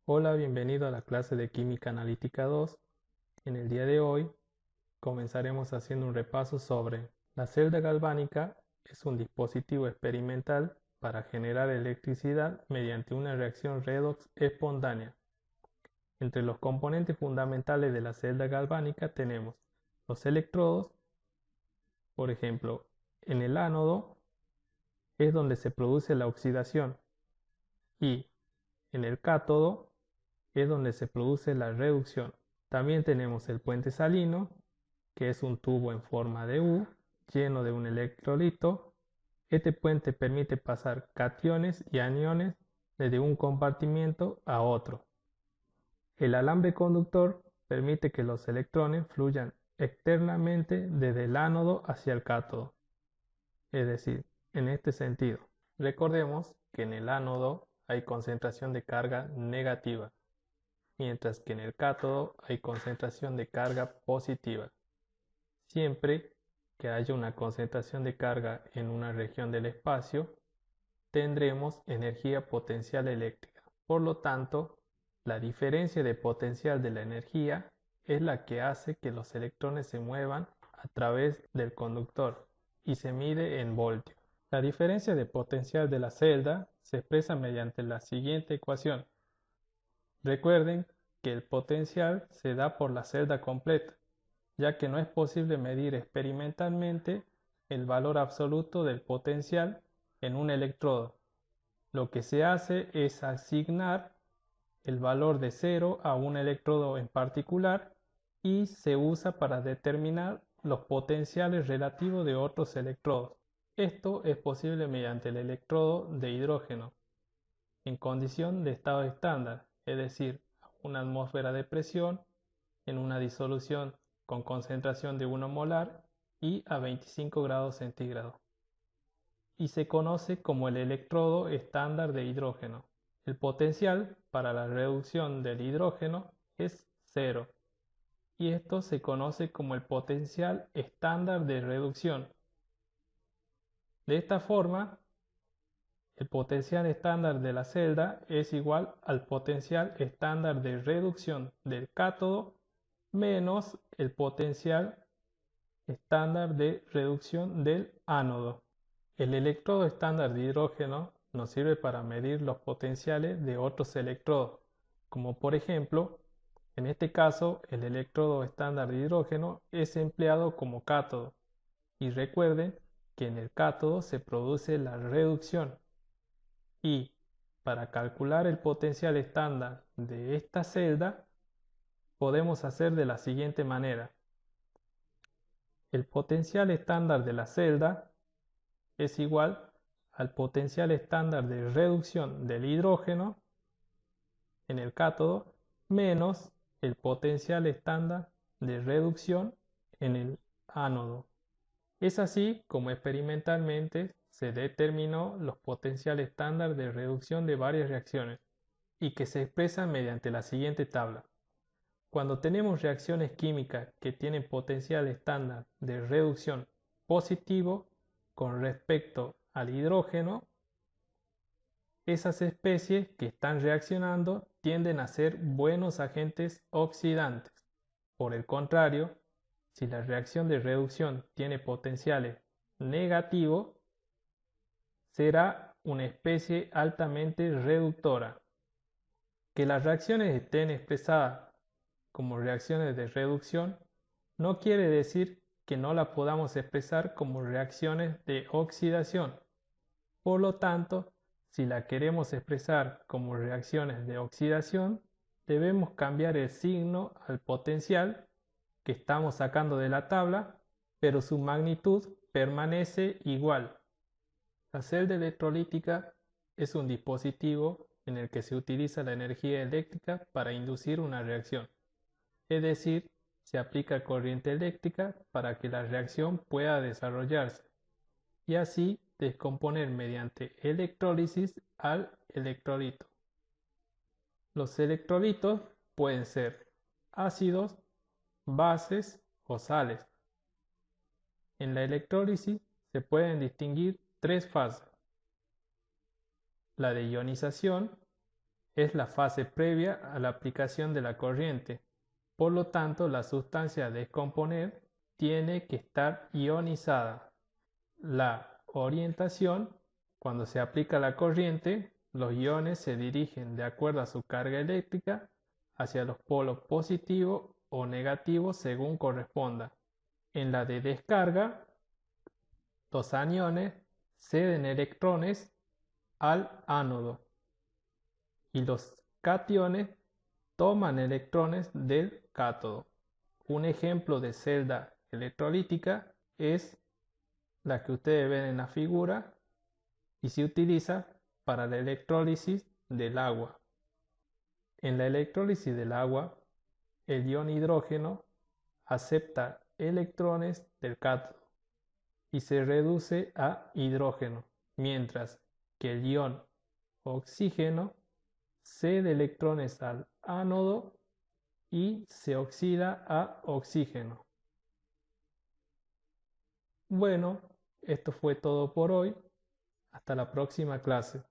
Hola, bienvenido a la clase de Química Analítica 2. En el día de hoy comenzaremos haciendo un repaso sobre la celda galvánica. Es un dispositivo experimental para generar electricidad mediante una reacción redox espontánea. Entre los componentes fundamentales de la celda galvánica tenemos los electrodos. Por ejemplo, en el ánodo es donde se produce la oxidación y en el cátodo es donde se produce la reducción. También tenemos el puente salino, que es un tubo en forma de U lleno de un electrolito. Este puente permite pasar cationes y aniones desde un compartimiento a otro. El alambre conductor permite que los electrones fluyan externamente desde el ánodo hacia el cátodo, es decir, en este sentido. Recordemos que en el ánodo hay concentración de carga negativa, mientras que en el cátodo hay concentración de carga positiva. Siempre que haya una concentración de carga en una región del espacio, tendremos energía potencial eléctrica. Por lo tanto, la diferencia de potencial de la energía es la que hace que los electrones se muevan a través del conductor y se mide en voltios. La diferencia de potencial de la celda se expresa mediante la siguiente ecuación. Recuerden que el potencial se da por la celda completa, ya que no es posible medir experimentalmente el valor absoluto del potencial en un electrodo. Lo que se hace es asignar el valor de 0 a un electrodo en particular y se usa para determinar los potenciales relativos de otros electrodos. Esto es posible mediante el electrodo de hidrógeno en condición de estado estándar, es decir, a una atmósfera de presión, en una disolución con concentración de 1 molar y a 25 grados centígrados. Y se conoce como el electrodo estándar de hidrógeno. El potencial para la reducción del hidrógeno es 0 y esto se conoce como el potencial estándar de reducción. De esta forma, el potencial estándar de la celda es igual al potencial estándar de reducción del cátodo menos el potencial estándar de reducción del ánodo. El electrodo estándar de hidrógeno nos sirve para medir los potenciales de otros electrodos, como por ejemplo, en este caso, el electrodo estándar de hidrógeno es empleado como cátodo. Y recuerden que en el cátodo se produce la reducción. Y para calcular el potencial estándar de esta celda, podemos hacer de la siguiente manera. El potencial estándar de la celda es igual al potencial estándar de reducción del hidrógeno en el cátodo menos el potencial estándar de reducción en el ánodo. Es así como experimentalmente se determinó los potenciales estándar de reducción de varias reacciones y que se expresan mediante la siguiente tabla. Cuando tenemos reacciones químicas que tienen potencial estándar de reducción positivo con respecto al hidrógeno, esas especies que están reaccionando tienden a ser buenos agentes oxidantes. Por el contrario, si la reacción de reducción tiene potenciales negativos, será una especie altamente reductora. Que las reacciones estén expresadas como reacciones de reducción no quiere decir que no la podamos expresar como reacciones de oxidación. Por lo tanto, si la queremos expresar como reacciones de oxidación, debemos cambiar el signo al potencial que estamos sacando de la tabla, pero su magnitud permanece igual. La celda electrolítica es un dispositivo en el que se utiliza la energía eléctrica para inducir una reacción, es decir, se aplica corriente eléctrica para que la reacción pueda desarrollarse y así descomponer mediante electrólisis al electrolito. Los electrolitos pueden ser ácidos, bases o sales. En la electrólisis se pueden distinguir tres fases: la de ionización, es la fase previa a la aplicación de la corriente. Por lo tanto, la sustancia a descomponer tiene que estar ionizada. La orientación, cuando se aplica la corriente, los iones se dirigen de acuerdo a su carga eléctrica hacia los polos positivo o negativo según corresponda. En la de descarga, los aniones ceden electrones al ánodo y los cationes toman electrones del cátodo. Un ejemplo de celda electrolítica es la que ustedes ven en la figura y se utiliza para la electrólisis del agua. En la electrólisis del agua, el ion hidrógeno acepta electrones del cátodo y se reduce a hidrógeno, mientras que el ion oxígeno cede electrones al ánodo y se oxida a oxígeno. Bueno, esto fue todo por hoy. Hasta la próxima clase.